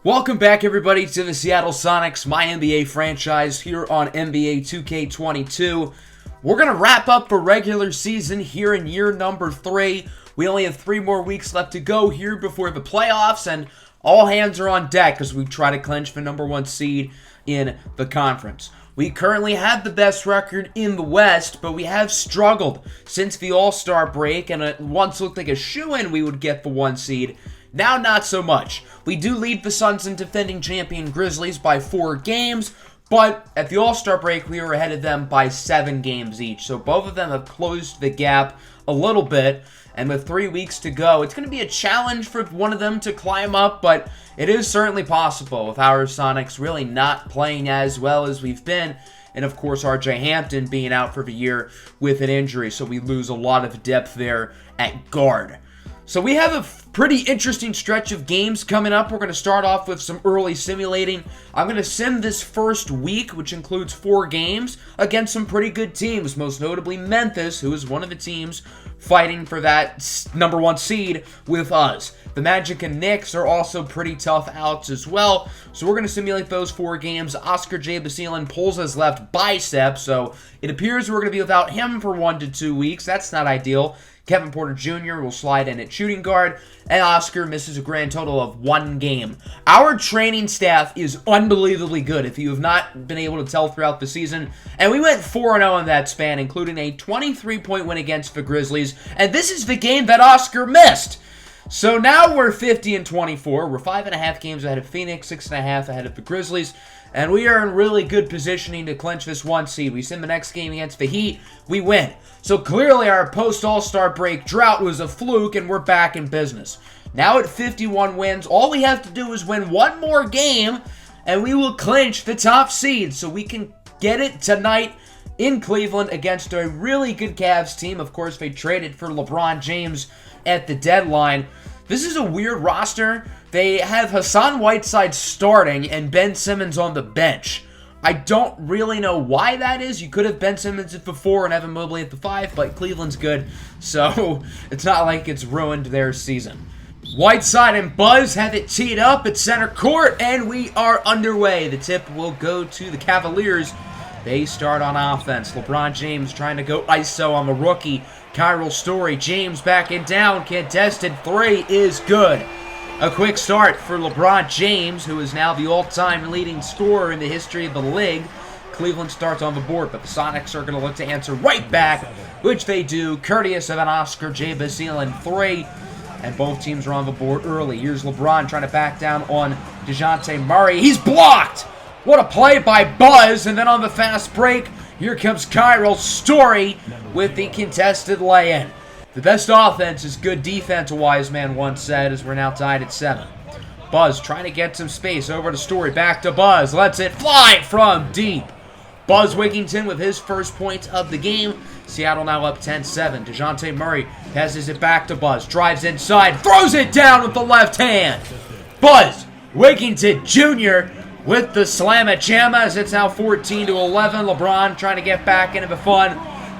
Welcome back, everybody, to the Seattle Sonics MyNBA franchise here on NBA 2K22. We're going to wrap up the regular season here in year number 3. We only have 3 more weeks left to go here before the playoffs, and all hands are on deck as we try to clinch the number 1 seed in the conference. We currently have the best record in the West, but we have struggled since the All-Star break, and it once looked like a shoo-in we would get the 1 seed. Now, not so much. We do lead the Suns and defending champion Grizzlies by 4 games, but at the All-Star break, we were ahead of them by 7 games each. So both of them have closed the gap a little bit, and with 3 weeks to go, it's going to be a challenge for one of them to climb up, but it is certainly possible with our Sonics really not playing as well as we've been, and of course R.J. Hampton being out for the year with an injury, so we lose a lot of depth there at guard. So we have a pretty interesting stretch of games coming up. We're going to start off with some early simulating. I'm going to sim this first week, which includes 4 games, against some pretty good teams, most notably Memphis, who is one of the teams fighting for that number 1 seed with us. The Magic and Knicks are also pretty tough outs as well, so we're going to simulate those 4 games. Oscar J. Basile pulls his left bicep, so it appears we're going to be without him for 1 to 2 weeks. That's not ideal. Kevin Porter Jr. will slide in at shooting guard, and Oscar misses a grand total of 1 game. Our training staff is unbelievably good, if you have not been able to tell throughout the season, and we went 4-0 in that span, including a 23-point win against the Grizzlies, and this is the game that Oscar missed. So now we're 50-24. We're 5.5 games ahead of Phoenix, 6.5 ahead of the Grizzlies, and we are in really good positioning to clinch this 1 seed. We sim the next game against the Heat, we win. So clearly our post-All-Star break drought was a fluke, and we're back in business. Now at 51 wins, all we have to do is win 1 more game, and we will clinch the top seed, so we can get it tonight in Cleveland against a really good Cavs team. Of course, they traded for LeBron James at the deadline. This is a weird roster. They have Hassan Whiteside starting and Ben Simmons on the bench. I don't really know why that is. You could have Ben Simmons at the 4 and Evan Mobley at the 5, but Cleveland's good, so it's not like it's ruined their season. Whiteside and Buzz have it teed up at center court, and we are underway. The tip will go to the Cavaliers. They start on offense. LeBron James trying to go ISO on the rookie, Kyril Story. James backing down, contested 3 is good. A quick start for LeBron James, who is now the all-time leading scorer in the history of the league. Cleveland starts on the board, but the Sonics are going to look to answer right back, which they do, courteous of an Oscar J. Basile 3. And both teams are on the board early. Here's LeBron trying to back down on DeJounte Murray. He's blocked! What a play by Buzz, and then on the fast break, here comes Kyril Story with the contested lay-in. The best offense is good defense, a wise man once said, as we're now tied at 7. Buzz trying to get some space over to Story, back to Buzz, lets it fly from deep. Buzz Wigginton with his first point of the game. Seattle now up 10-7. DeJounte Murray passes it back to Buzz, drives inside, throws it down with the left hand. Buzz Wigginton Jr. with the slamma-jamma as it's now 14-11. LeBron trying to get back into the fun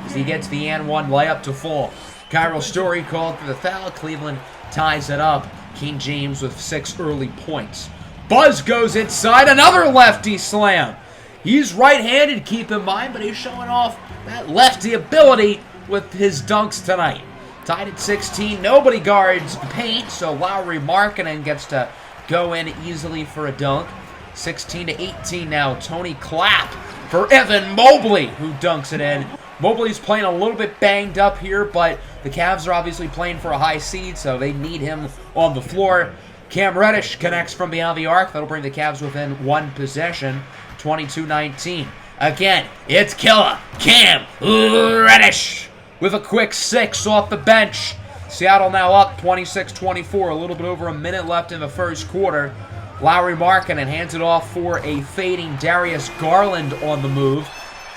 as he gets the and 1 layup to fall. Kyril Story called for the foul. Cleveland ties it up. King James with 6 early points. Buzz goes inside. Another lefty slam. He's right-handed, keep in mind, but he's showing off that lefty ability with his dunks tonight. Tied at 16. Nobody guards paint, so Lauri Markkanen gets to go in easily for a dunk. 16-18 now. Tony Clapp for Evan Mobley, who dunks it in. Mobley's playing a little bit banged up here, but the Cavs are obviously playing for a high seed, so they need him on the floor. Cam Reddish connects from beyond the arc. That'll bring the Cavs within 1 possession, 22-19. Again, it's killer Cam Reddish with a quick 6 off the bench. Seattle now up 26-24, a little bit over a minute left in the first quarter. Lauri Markkanen hands it off for a fading Darius Garland on the move.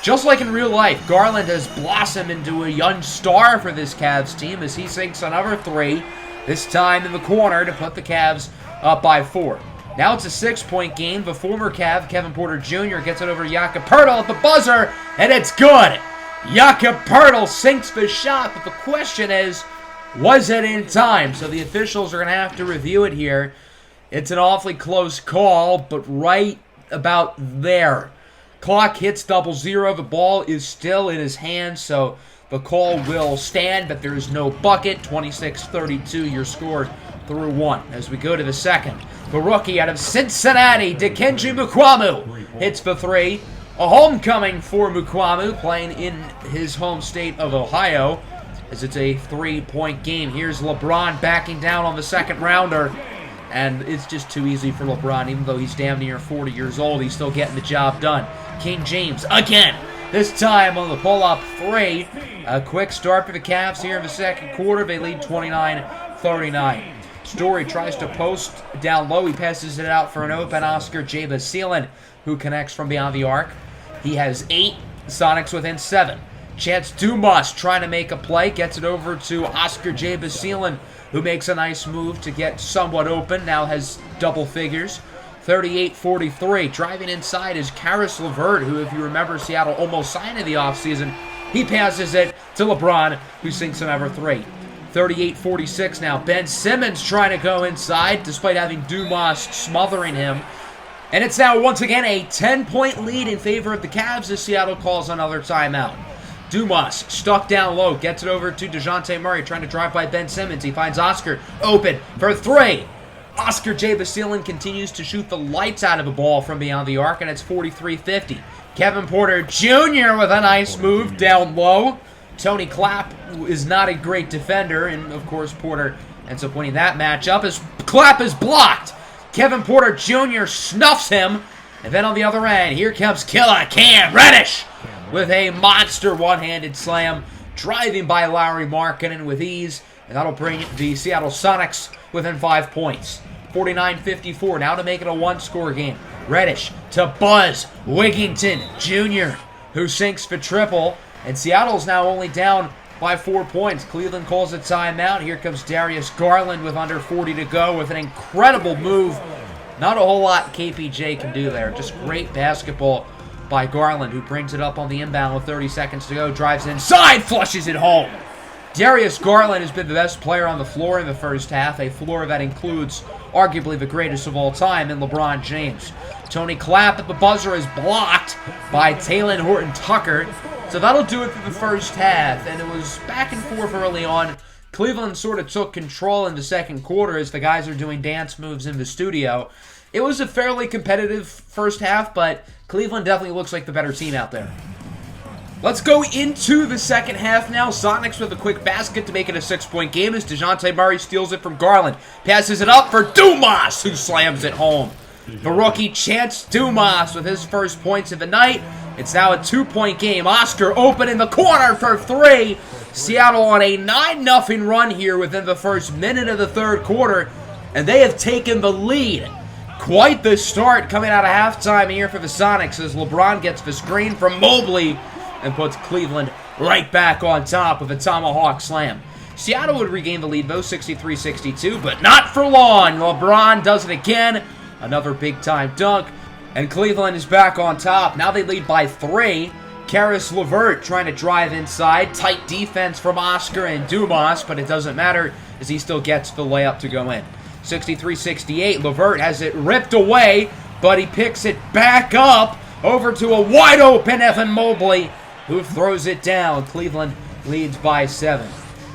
Just like in real life, Garland has blossomed into a young star for this Cavs team as he sinks another 3, this time in the corner to put the Cavs up by 4. Now it's a 6-point game. The former Cav, Kevin Porter Jr., gets it over Jakob Poeltl at the buzzer, and it's good. Jakob Poeltl sinks the shot, but the question is, was it in time? So the officials are going to have to review it here. It's an awfully close call, but right about there. Clock hits 00. The ball is still in his hands, so the call will stand, but there is no bucket. 26-32, your score through one. As we go to the second, the rookie out of Cincinnati, Dikembe Mukuamu, hits the three. A homecoming for Mukuamu, playing in his home state of Ohio, as it's a three-point game. Here's LeBron backing down on the second rounder, and it's just too easy for LeBron. Even though he's damn near 40 years old, he's still getting the job done. King James again, this time on the pull-up three. A quick start for the Cavs here in the second quarter. They lead 29-39. Story tries to post down low. He passes it out for an open Oscar Jabasilan, who connects from beyond the arc. He has 8. Sonics within 7. Chance Dumas trying to make a play. Gets it over to Oscar Jabasilan, who makes a nice move to get somewhat open. Now has double figures. 38-43. Driving inside is Caris LeVert, who, if you remember, Seattle almost signed in the offseason. He passes it to LeBron, who sinks another three. 38-46 now. Ben Simmons trying to go inside, despite having Dumas smothering him. And it's now, once again, a 10-point lead in favor of the Cavs as Seattle calls another timeout. Dumas stuck down low, gets it over to DeJounte Murray, trying to drive by Ben Simmons. He finds Oscar open for three. Oscar Jabasilan continues to shoot the lights out of the ball from beyond the arc, and it's 43-50. Kevin Porter Jr. with a nice move down low. Tony Clapp is not a great defender, and of course Porter ends up winning that matchup as Clapp is blocked. Kevin Porter Jr. snuffs him, and then on the other end, here comes killer Cam Reddish with a monster one-handed slam, driving by Lauri Markkanen with ease, and that'll bring the Seattle Sonics within 5 points. 49-54, now to make it a one-score game. Reddish to Buzz Wigginton Jr., who sinks for triple, and Seattle's now only down by 4 points. Cleveland calls a timeout. Here comes Darius Garland with under 40 to go with an incredible move. Not a whole lot KPJ can do there. Just great basketball by Garland, who brings it up on the inbound with 30 seconds to go. Drives inside, flushes it home. Darius Garland has been the best player on the floor in the first half, a floor that includes arguably the greatest of all time in LeBron James. Tony Clapp at the buzzer is blocked by Talen Horton-Tucker. So that'll do it for the first half, and it was back and forth early on. Cleveland sort of took control in the second quarter as the guys are doing dance moves in the studio. It was a fairly competitive first half, but Cleveland definitely looks like the better team out there. Let's go into the second half now. Sonics with a quick basket to make it a 6-point game as DeJounte Murray steals it from Garland. Passes it up for Dumas, who slams it home. The rookie Chance Dumas with his first points of the night. It's now a 2-point game. Oscar open in the corner for three. Seattle on a 9-0 run here within the first minute of the third quarter, and they have taken the lead. Quite the start coming out of halftime here for the Sonics as LeBron gets the screen from Mobley and puts Cleveland right back on top with a tomahawk slam. Seattle would regain the lead, though, 63-62, but not for long. LeBron does it again. Another big-time dunk. And Cleveland is back on top. Now they lead by 3. Caris LeVert trying to drive inside. Tight defense from Oscar and Dumas, but it doesn't matter as he still gets the layup to go in. 63-68. LeVert has it ripped away, but he picks it back up over to a wide-open Evan Mobley, who throws it down. Cleveland leads by 7.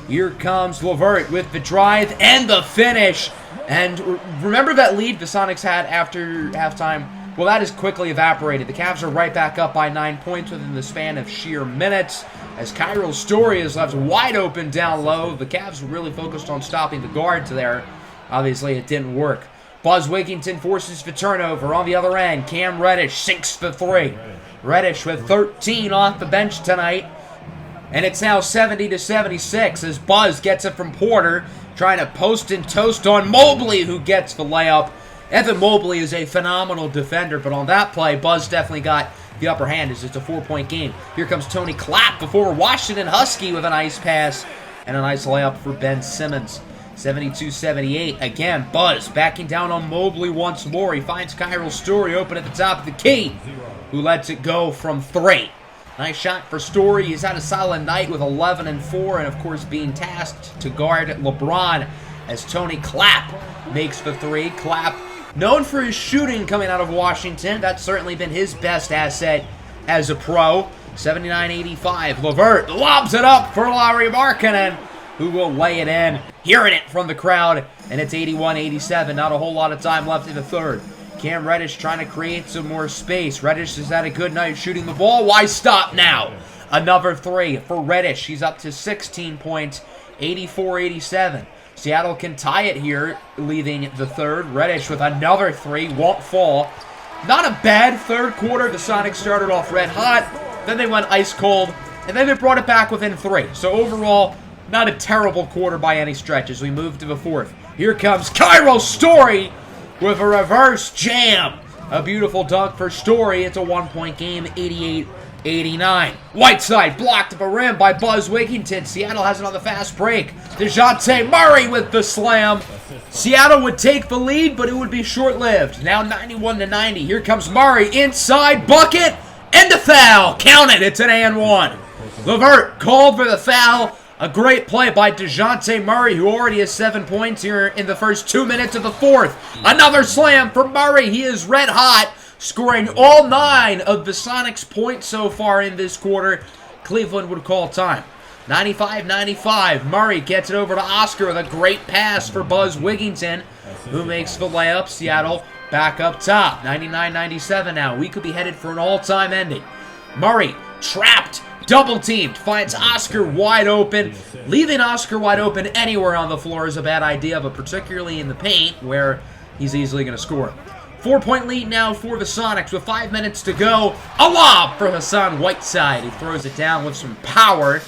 Here comes LeVert with the drive and the finish. And remember that lead the Sonics had after halftime? Well, that has quickly evaporated. The Cavs are right back up by 9 points within the span of sheer minutes. As Kyril Story is left wide open down low, the Cavs were really focused on stopping the guards there. Obviously, it didn't work. Buzz Wigginton forces the turnover. On the other end, Cam Reddish sinks the 3. Reddish with 13 off the bench tonight. And it's now 70-76 as Buzz gets it from Porter, trying to post and toast on Mobley, who gets the layup. Evan Mobley is a phenomenal defender, but on that play, Buzz definitely got the upper hand as it's a 4-point game. Here comes Tony Clapp before Washington Husky with a nice pass and a nice layup for Ben Simmons. 72-78. Again, Buzz backing down on Mobley once more. He finds Kyril Story open at the top of the key, who lets it go from 3. Nice shot for Story. He's had a solid night with 11 and 4, and of course being tasked to guard LeBron as Tony Clapp makes the three. Clapp, known for his shooting coming out of Washington. That's certainly been his best asset as a pro. 79-85. LeVert lobs it up for Lauri Markkanen, who will lay it in. Hearing it from the crowd, and it's 81-87. Not a whole lot of time left in the third. Cam Reddish trying to create some more space. Reddish has had a good night shooting the ball. Why stop now? Another three for Reddish. He's up to 16 points, 84-87. Seattle can tie it here, leaving the third. Reddish with another three, won't fall. Not a bad third quarter. The Sonics started off red hot, then they went ice cold, and then they brought it back within three. So overall, not a terrible quarter by any stretch as we move to the fourth. Here comes Cairo Story with a reverse jam. A beautiful dunk for Story. It's a one-point game, 88-89. Whiteside blocked at the rim by Buzz Wigginton. Seattle has another fast break. DeJounte Murray with the slam. Seattle would take the lead, but it would be short-lived. Now 91-90. Here comes Murray. Inside bucket and a foul. Count it. It's an and one. LeVert called for the foul. A great play by DeJounte Murray, who already has 7 points here in the first 2 minutes of the fourth. Another slam for Murray. He is red hot, scoring all 9 of the Sonics' points so far in this quarter. Cleveland would call time. 95-95. Murray gets it over to Oscar with a great pass for Buzz Wigginton, who makes the layup. Seattle back up top. 99-97 now. We could be headed for an all-time ending. Murray trapped. Double-teamed, finds Oscar wide open. Leaving Oscar wide open anywhere on the floor is a bad idea, but particularly in the paint, where he's easily going to score. 4-point lead now for the Sonics with 5 minutes to go. A lob for Hassan Whiteside. He throws it down with some power,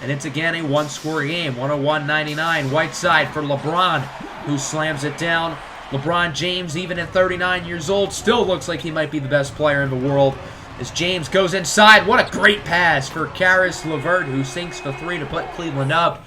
and it's again a one-score game, 101-99. Whiteside for LeBron, who slams it down. LeBron James, even at 39 years old, still looks like he might be the best player in the world. As James goes inside, what a great pass for Caris LeVert, who sinks the three to put Cleveland up.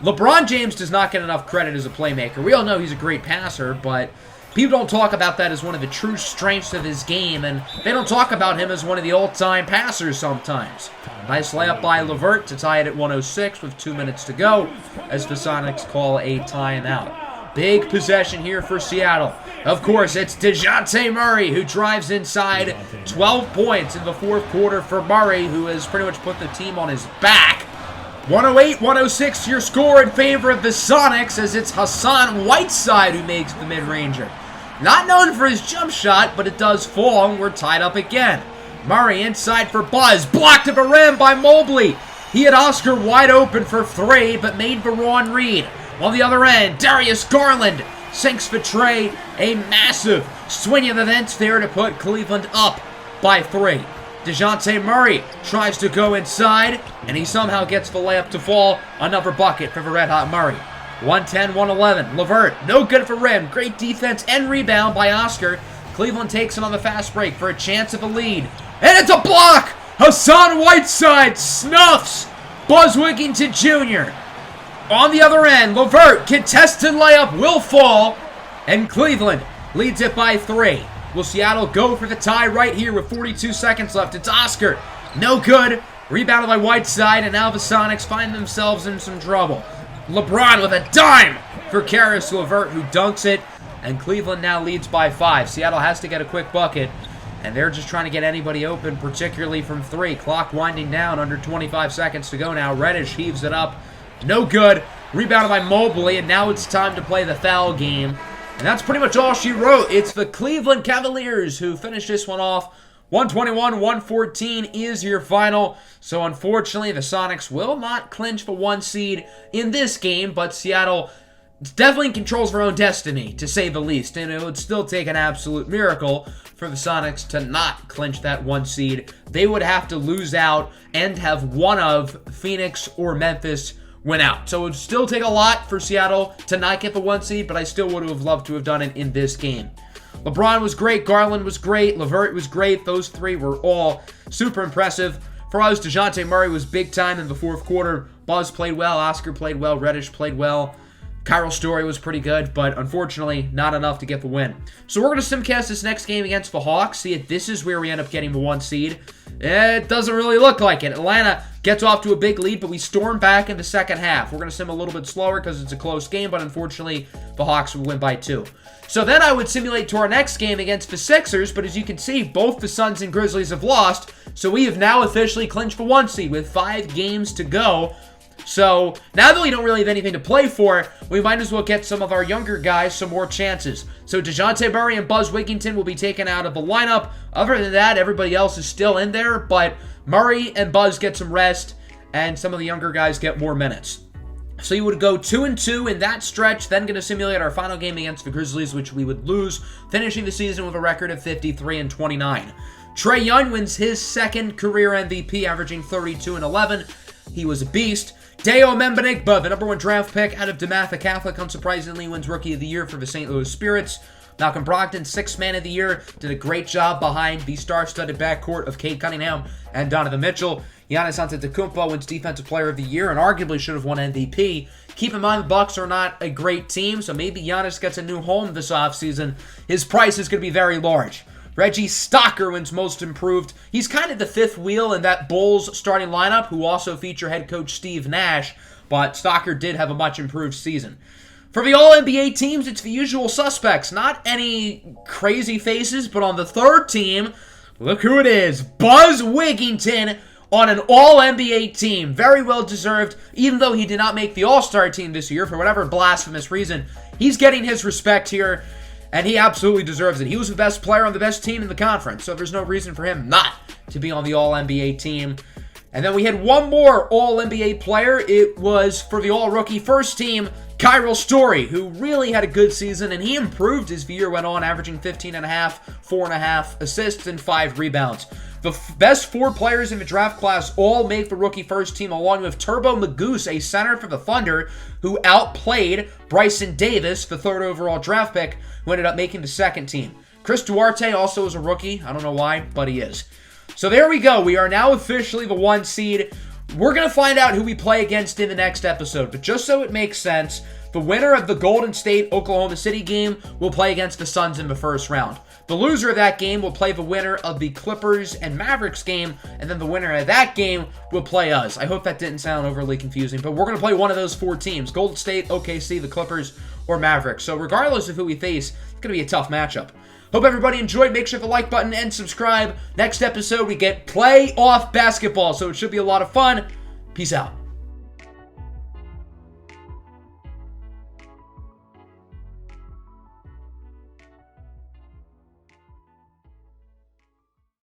LeBron James does not get enough credit as a playmaker. We all know he's a great passer, but people don't talk about that as one of the true strengths of his game, and they don't talk about him as one of the all-time passers sometimes. Nice layup by LeVert to tie it at 106 with 2 minutes to go as the Sonics call a timeout. Big possession here for Seattle. Of course, it's DeJounte Murray who drives inside. 12 points in the fourth quarter for Murray, who has pretty much put the team on his back. 108-106 your score in favor of the Sonics, as it's Hassan Whiteside who makes the mid-ranger. Not known for his jump shot, but it does fall, and we're tied up again. Murray inside for Buzz, blocked at the rim by Mobley. He had Oscar wide open for three, but made the wrong read. On the other end, Darius Garland sinks the tray. A massive swing of events there to put Cleveland up by 3. DeJounte Murray tries to go inside, and he somehow gets the layup to fall. Another bucket for the red-hot Murray. 110-111. LeVert, no good for rim. Great defense and rebound by Oscar. Cleveland takes another fast break for a chance of a lead. And it's a block! Hassan Whiteside snuffs Buzz Wigginton Jr. On the other end, LeVert, contested layup will fall, and Cleveland leads it by 3. Will Seattle go for the tie right here with 42 seconds left? It's Oscar. No good. Rebounded by Whiteside, and now the Sonics find themselves in some trouble. LeBron with a dime for Caris LeVert, who dunks it, and Cleveland now leads by 5. Seattle has to get a quick bucket, and they're just trying to get anybody open, particularly from 3. Clock winding down, under 25 seconds to go now. Reddish heaves it up. No good. Rebounded by Mobley, and now it's time to play the foul game. And that's pretty much all she wrote. It's the Cleveland Cavaliers who finish this one off. 121-114 is your final. So unfortunately, the Sonics will not clinch the 1 seed in this game, but Seattle definitely controls their own destiny, to say the least. And it would still take an absolute miracle for the Sonics to not clinch that 1 seed. They would have to lose out and have one of Phoenix or Memphis win out. So it would still take a lot for Seattle to not get the 1 seed, but I still would have loved to have done it in this game. LeBron was great. Garland was great. LeVert was great. Those 3 were all super impressive. For us, DeJounte Murray was big time in the fourth quarter. Buzz played well. Oscar played well. Reddish played well. Kyril Story was pretty good, but unfortunately, not enough to get the win. So we're going to simcast this next game against the Hawks. See if this is where we end up getting the 1 seed. It doesn't really look like it. Atlanta gets off to a big lead, but we storm back in the second half. We're going to sim a little bit slower because it's a close game, but unfortunately, the Hawks would win by 2. So then I would simulate to our next game against the Sixers, but as you can see, both the Suns and Grizzlies have lost, so we have now officially clinched the 1 seed with 5 games to go. So now that we don't really have anything to play for, we might as well get some of our younger guys some more chances. So DeJounte Murray and Buzz Wigginton will be taken out of the lineup. Other than that, everybody else is still in there, but Murray and Buzz get some rest, and some of the younger guys get more minutes. So you would go 2-2 in that stretch, then going to simulate our final game against the Grizzlies, which we would lose, finishing the season with a record of 53-29. Trae Young wins his second career MVP, averaging 32 and 11. He was a beast. Deo Membenigba, the number 1 draft pick out of DeMatha Catholic, unsurprisingly wins Rookie of the Year for the St. Louis Spirits. Malcolm Brogdon, 6th Man of the Year, did a great job behind the star-studded backcourt of Cade Cunningham and Donovan Mitchell. Giannis Antetokounmpo wins Defensive Player of the Year and arguably should have won MVP. Keep in mind, the Bucks are not a great team, so maybe Giannis gets a new home this offseason. His price is going to be very large. Reggie Stocker wins Most Improved. He's kind of the 5th wheel in that Bulls starting lineup, who also feature head coach Steve Nash, but Stocker did have a much improved season. For the All-NBA teams, it's the usual suspects. Not any crazy faces, but on the 3rd team, look who it is. Buzz Wigginton on an All-NBA team. Very well deserved, even though he did not make the All-Star team this year for whatever blasphemous reason. He's getting his respect here. And he absolutely deserves it. He was the best player on the best team in the conference, so there's no reason for him not to be on the All-NBA team. And then we had one more All-NBA player. It was for the All-Rookie first team, Kyril Story, who really had a good season, and he improved as the year went on, averaging 15.5, 4.5 assists, and 5 rebounds. The best 4 players in the draft class all make the rookie first team, along with Turbo Magoose, a center for the Thunder, who outplayed Bryson Davis, the 3rd overall draft pick, who ended up making the 2nd team. Chris Duarte also is a rookie. I don't know why, but he is. So there we go. We are now officially the 1 seed. We're going to find out who we play against in the next episode, but just so it makes sense, the winner of the Golden State-Oklahoma City game will play against the Suns in the first round. The loser of that game will play the winner of the Clippers and Mavericks game, and then the winner of that game will play us. I hope that didn't sound overly confusing, but we're going to play one of those 4 teams, Golden State, OKC, the Clippers, or Mavericks. So regardless of who we face, it's going to be a tough matchup. Hope everybody enjoyed. Make sure to hit the like button and subscribe. Next episode, we get playoff basketball, so it should be a lot of fun. Peace out.